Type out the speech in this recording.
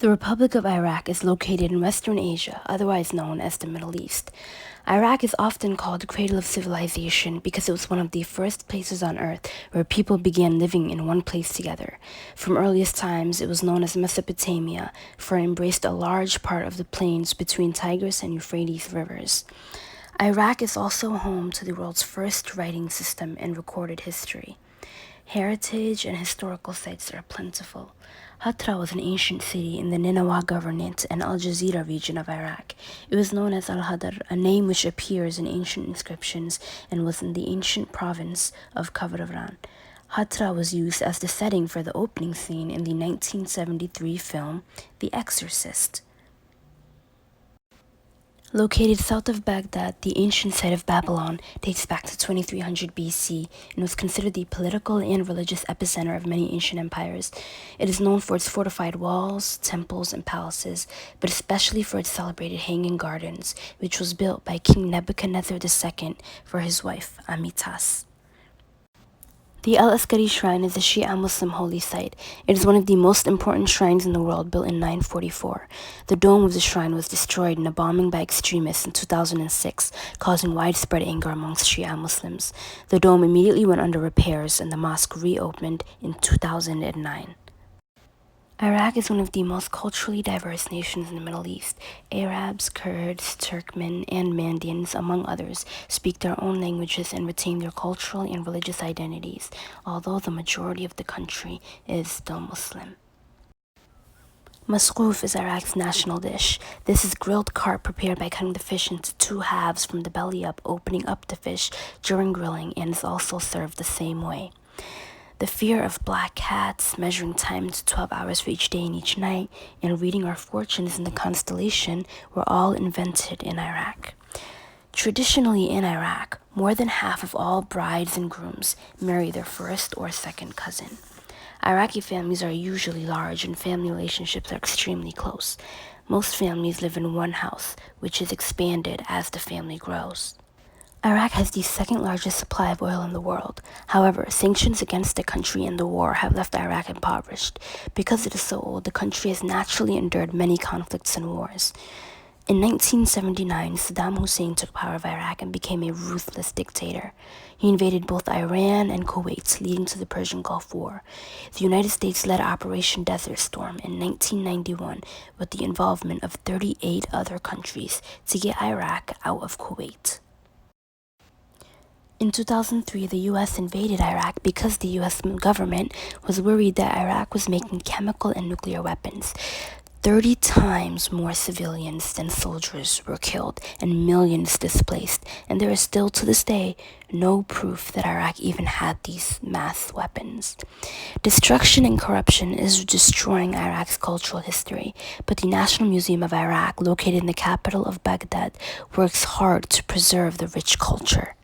The Republic of Iraq is located in Western Asia, otherwise known as the Middle East. Iraq is often called the cradle of civilization because it was one of the first places on earth where people began living in one place together. From earliest times, it was known as Mesopotamia, for it embraced a large part of the plains between Tigris and Euphrates rivers. Iraq is also home to the world's first writing system in recorded history. Heritage and historical sites are plentiful. Hatra was an ancient city in the Nineveh Governorate and Al Jazeera region of Iraq. It was known as Al-Hadar, a name which appears in ancient inscriptions and was in the ancient province of Kavravran. Hatra was used as the setting for the opening scene in the 1973 film The Exorcist. Located south of Baghdad, the ancient site of Babylon dates back to 2300 BC and was considered the political and religious epicenter of many ancient empires. It is known for its fortified walls, temples, and palaces, but especially for its celebrated Hanging Gardens, which was built by King Nebuchadnezzar II for his wife, Amitas. The Al-Askari Shrine is a Shia Muslim holy site. It is one of the most important shrines in the world, built in 944. The dome of the shrine was destroyed in a bombing by extremists in 2006, causing widespread anger amongst Shia Muslims. The dome immediately went under repairs and the mosque reopened in 2009. Iraq is one of the most culturally diverse nations in the Middle East. Arabs, Kurds, Turkmen, and Mandaeans, among others, speak their own languages and retain their cultural and religious identities, although the majority of the country is still Muslim. Masqouf is Iraq's national dish. This is grilled carp prepared by cutting the fish into two halves from the belly up, opening up the fish during grilling, and is also served the same way. The fear of black cats, measuring time to 12 hours for each day and each night, and reading our fortunes in the constellation were all invented in Iraq. Traditionally in Iraq, more than half of all brides and grooms marry their first or second cousin. Iraqi families are usually large and family relationships are extremely close. Most families live in one house, which is expanded as the family grows. Iraq has the second largest supply of oil in the world. However, sanctions against the country and the war have left Iraq impoverished. Because it is so old, the country has naturally endured many conflicts and wars. In 1979, Saddam Hussein took power of Iraq and became a ruthless dictator. He invaded both Iran and Kuwait, leading to the Persian Gulf War. The United States led Operation Desert Storm in 1991 with the involvement of 38 other countries to get Iraq out of Kuwait. In 2003, the U.S. invaded Iraq because the U.S. government was worried that Iraq was making chemical and nuclear weapons. 30 times more civilians than soldiers were killed and millions displaced, and there is still to this day no proof that Iraq even had these mass weapons. Destruction and corruption is destroying Iraq's cultural history, but the National Museum of Iraq, located in the capital of Baghdad, works hard to preserve the rich culture.